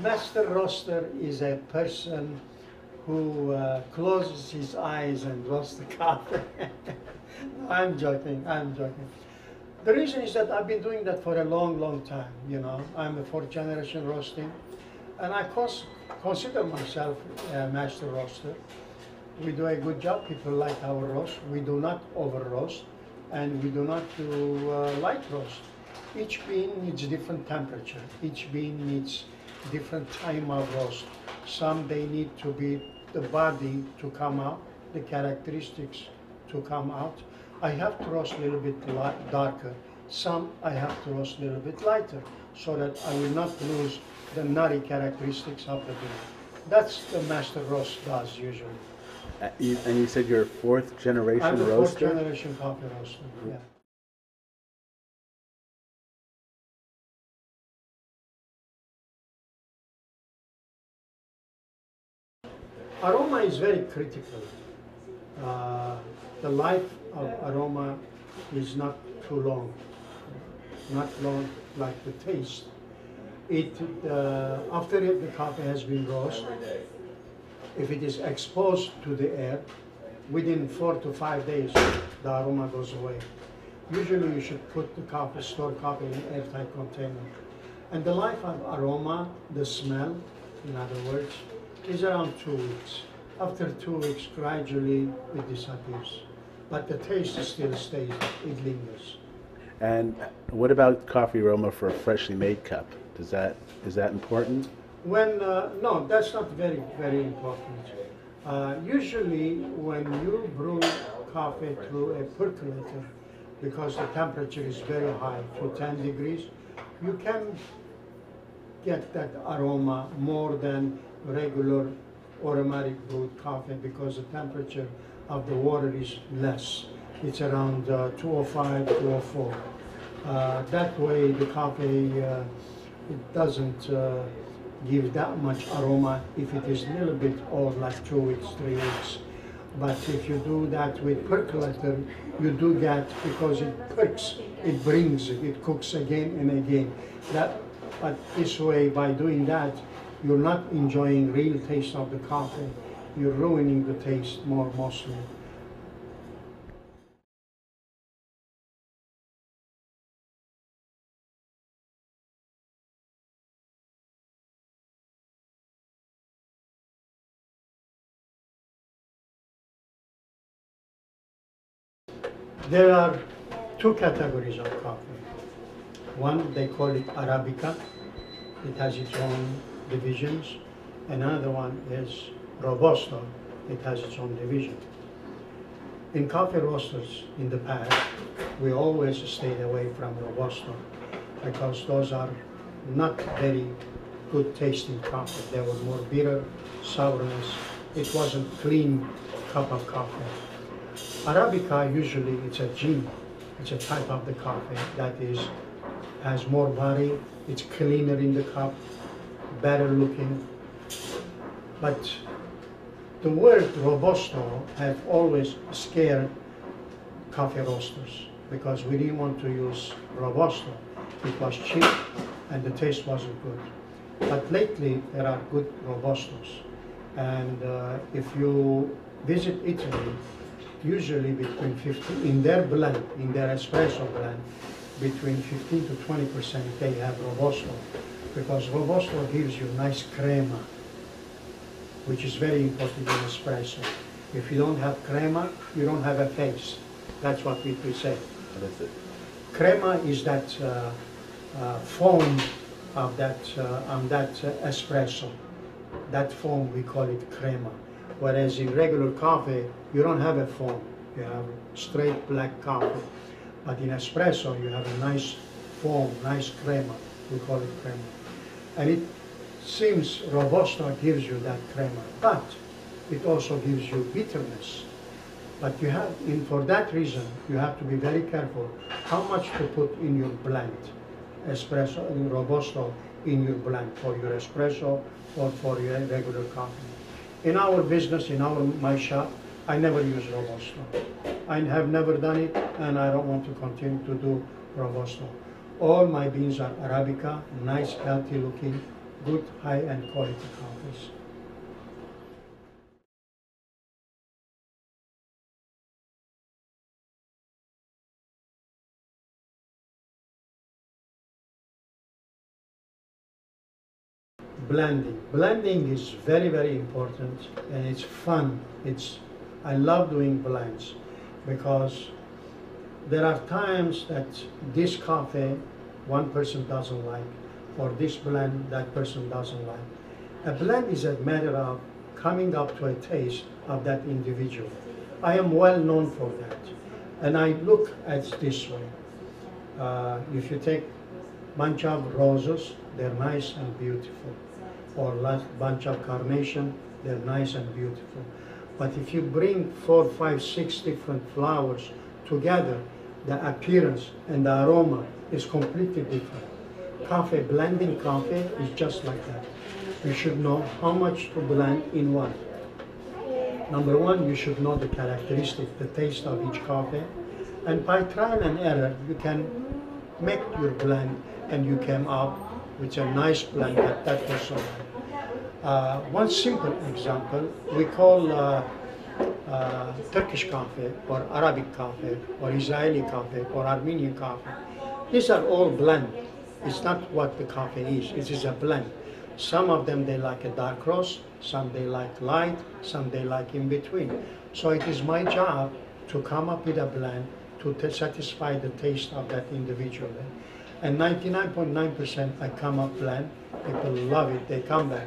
Master roaster is a person who closes his eyes and roasts the coffee. I'm joking, I'm joking. The reason is that I've been doing that for a long, long time, you know. I'm a fourth generation roasting, and I consider myself a master roaster. We do a good job, people like our roast. We do not over roast, and we do not do light roast. Each bean needs different temperature. Each bean needs different time of roast. Some they need to be the body to come out, the characteristics to come out. I have to roast a little bit darker. Some I have to roast a little bit lighter so that I will not lose the nutty characteristics of the bean. That's the master roast does usually. And you said you're a fourth generation I'm a roaster? fourth generation coffee roaster, yeah. Aroma is very critical. The life of aroma is not too long, not long like the taste. After the coffee has been roasted, if it is exposed to the air, within 4 to 5 days, the aroma goes away. Usually you should put the coffee, store coffee in an airtight container. And the life of aroma, the smell, in other words, is around 2 weeks. After 2 weeks, gradually it disappears. But the taste still stays, it lingers. And what about coffee aroma for a freshly made cup? Is that important? No, that's not very, very important. Usually when you brew coffee through a percolator, because the temperature is very high, to 10 degrees, you can get that aroma more than regular aromatic brewed coffee because the temperature of the water is less. It's around 205, 204. That way the coffee it doesn't give that much aroma if it is a little bit old, like 2 weeks, 3 weeks. But if you do that with percolator, you do get, because it perks, it brings it, it cooks again and again. But this way, by doing that, you're not enjoying real taste of the coffee. You're ruining the taste mostly. There are two categories of coffee. One, they call it Arabica. It has its own divisions. Another one is Robusto. It has its own division. In coffee roasters in the past, we always stayed away from Robusto because those are not very good tasting coffee. They were more bitter, sourness. It wasn't clean cup of coffee. Arabica, usually it's a gin. It's a type of the coffee that has more body, it's cleaner in the cup, better looking. But the word Robusto have always scared coffee roasters because we didn't want to use Robusto. It was cheap and the taste wasn't good. But lately there are good Robustos. And if you visit Italy, usually between 15, in their blend, in their espresso blend, between 15 to 20% they have Robusto, because Robusto gives you nice crema, which is very important in espresso. If you don't have crema, you don't have a face. That's what we say. What is it? Crema is that foam of that espresso. That foam, we call it crema. Whereas in regular coffee, you don't have a foam. You have straight black coffee. But in espresso, you have a nice foam, nice crema. We call it crema. And it seems Robusto gives you that crema, but it also gives you bitterness. But you have, for that reason, you have to be very careful how much to put in your blend, espresso and Robusto in your blend for your espresso or for your regular coffee. In our business, my shop, I never use Robusto. I have never done it, and I don't want to continue to do Robusto. All my beans are Arabica, nice, healthy looking, good high-end quality coffees. Blending. Blending is very, very important, and it's fun. I love doing blends because there are times that this coffee one person doesn't like, or this blend that person doesn't like. A blend is a matter of coming up to a taste of that individual. I am well known for that, and I look at it this way. If you take bunch of roses, they're nice and beautiful, or bunch of carnation, they're nice and beautiful. But if you bring 4, 5, 6 different flowers together, the appearance and the aroma is completely different. Coffee, blending coffee is just like that. You should know how much to blend in one. Number one, you should know the characteristic, the taste of each coffee. And by trial and error, you can make your blend and you came up with a nice blend that was so right. One simple example, we call Turkish coffee or Arabic coffee or Israeli coffee or Armenian coffee. These are all blend. It's not what the coffee is. It is a blend. Some of them they like a dark roast, some they like light, some they like in between. So it is my job to come up with a blend to satisfy the taste of that individual. And 99.9% I come up blend. People love it. They come back.